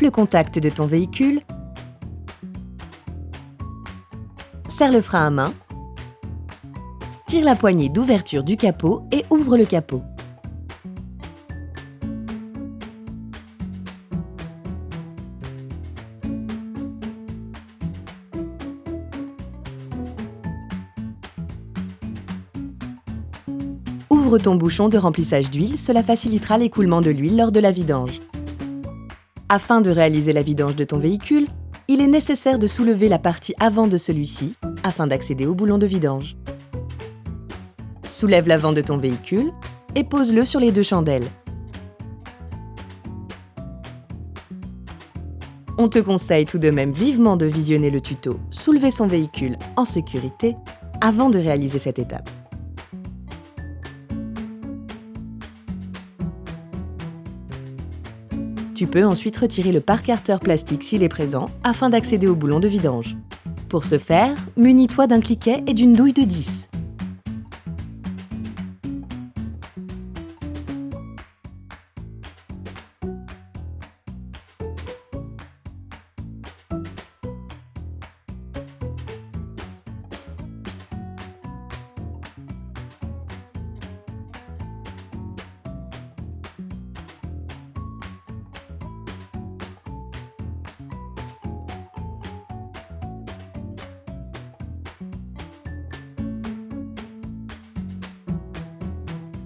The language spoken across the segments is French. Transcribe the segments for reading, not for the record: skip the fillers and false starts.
le contact de ton véhicule, serre le frein à main, tire la poignée d'ouverture du capot et ouvre le capot. Ouvre ton bouchon de remplissage d'huile, cela facilitera l'écoulement de l'huile lors de la vidange. Afin de réaliser la vidange de ton véhicule, il est nécessaire de soulever la partie avant de celui-ci afin d'accéder au boulon de vidange. Soulève l'avant de ton véhicule et pose-le sur les deux chandelles. On te conseille tout de même vivement de visionner le tuto « Soulever son véhicule en sécurité » avant de réaliser cette étape. Tu peux ensuite retirer le pare-carter plastique s'il est présent afin d'accéder au boulon de vidange. Pour ce faire, munis-toi d'un cliquet et d'une douille de 10.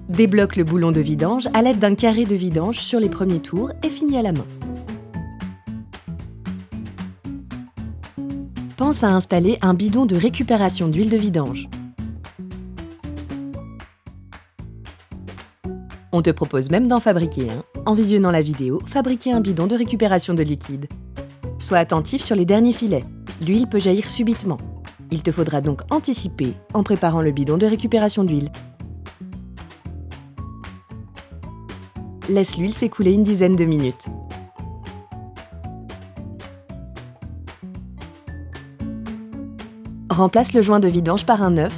Débloque le boulon de vidange à l'aide d'un carré de vidange sur les premiers tours et finis à la main. Pense à installer un bidon de récupération d'huile de vidange. On te propose même d'en fabriquer un. En visionnant la vidéo, fabriquer un bidon de récupération de liquide. Sois attentif sur les derniers filets. L'huile peut jaillir subitement. Il te faudra donc anticiper en préparant le bidon de récupération d'huile. Laisse l'huile s'écouler une dizaine de minutes. Remplace le joint de vidange par un neuf.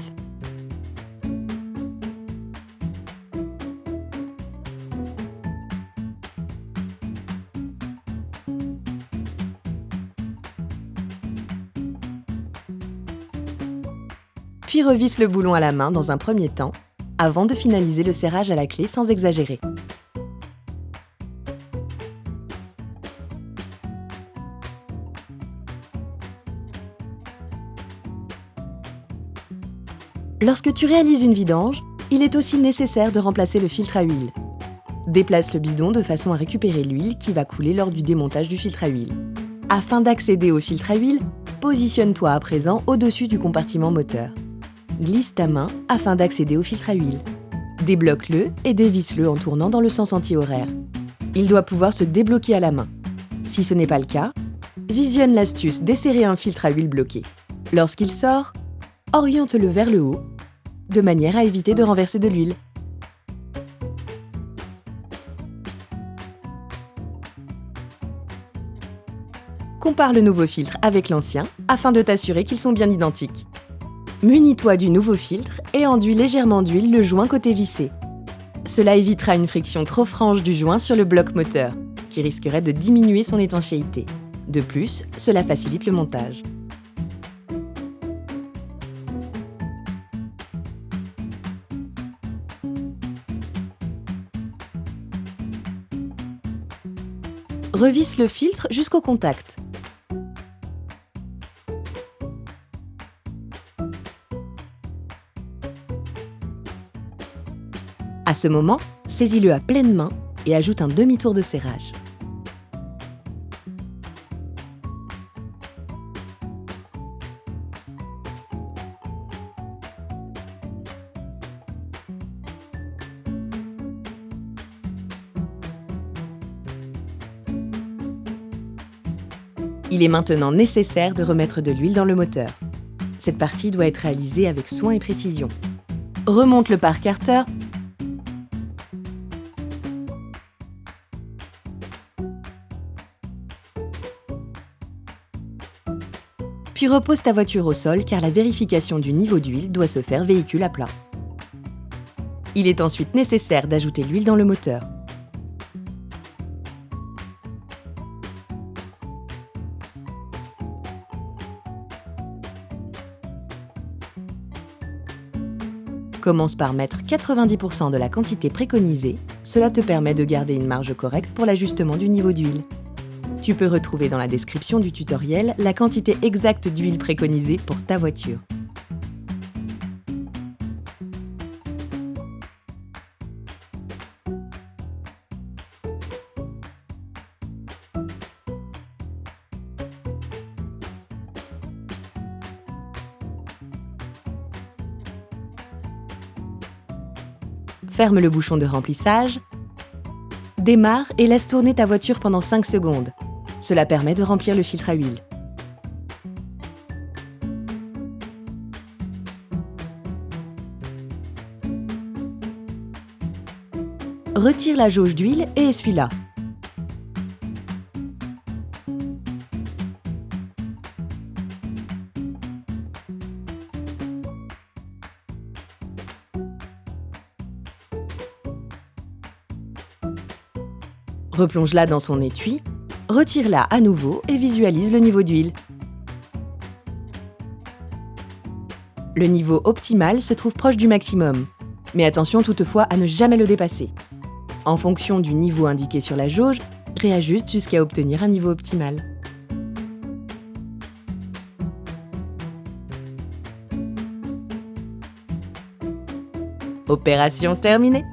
Puis revisse le boulon à la main dans un premier temps, avant de finaliser le serrage à la clé sans exagérer. Lorsque tu réalises une vidange, il est aussi nécessaire de remplacer le filtre à huile. Déplace le bidon de façon à récupérer l'huile qui va couler lors du démontage du filtre à huile. Afin d'accéder au filtre à huile, positionne-toi à présent au-dessus du compartiment moteur. Glisse ta main afin d'accéder au filtre à huile. Débloque-le et dévisse-le en tournant dans le sens anti-horaire. Il doit pouvoir se débloquer à la main. Si ce n'est pas le cas, visionne l'astuce desserrer un filtre à huile bloqué. Lorsqu'il sort, oriente-le vers le haut, de manière à éviter de renverser de l'huile. Compare le nouveau filtre avec l'ancien afin de t'assurer qu'ils sont bien identiques. Munis-toi du nouveau filtre et enduis légèrement d'huile le joint côté vissé. Cela évitera une friction trop franche du joint sur le bloc moteur, qui risquerait de diminuer son étanchéité. De plus, cela facilite le montage. Revisse le filtre jusqu'au contact. À ce moment, saisis-le à pleine main et ajoute un demi-tour de serrage. Il est maintenant nécessaire de remettre de l'huile dans le moteur. Cette partie doit être réalisée avec soin et précision. Remonte le pare-carter. Puis repose ta voiture au sol car la vérification du niveau d'huile doit se faire véhicule à plat. Il est ensuite nécessaire d'ajouter l'huile dans le moteur. Commence par mettre 90% de la quantité préconisée, cela te permet de garder une marge correcte pour l'ajustement du niveau d'huile. Tu peux retrouver dans la description du tutoriel la quantité exacte d'huile préconisée pour ta voiture. Ferme le bouchon de remplissage. Démarre et laisse tourner ta voiture pendant 5 secondes. Cela permet de remplir le filtre à huile. Retire la jauge d'huile et essuie-la. Replonge-la dans son étui, retire-la à nouveau et visualise le niveau d'huile. Le niveau optimal se trouve proche du maximum, mais attention toutefois à ne jamais le dépasser. En fonction du niveau indiqué sur la jauge, réajuste jusqu'à obtenir un niveau optimal. Opération terminée!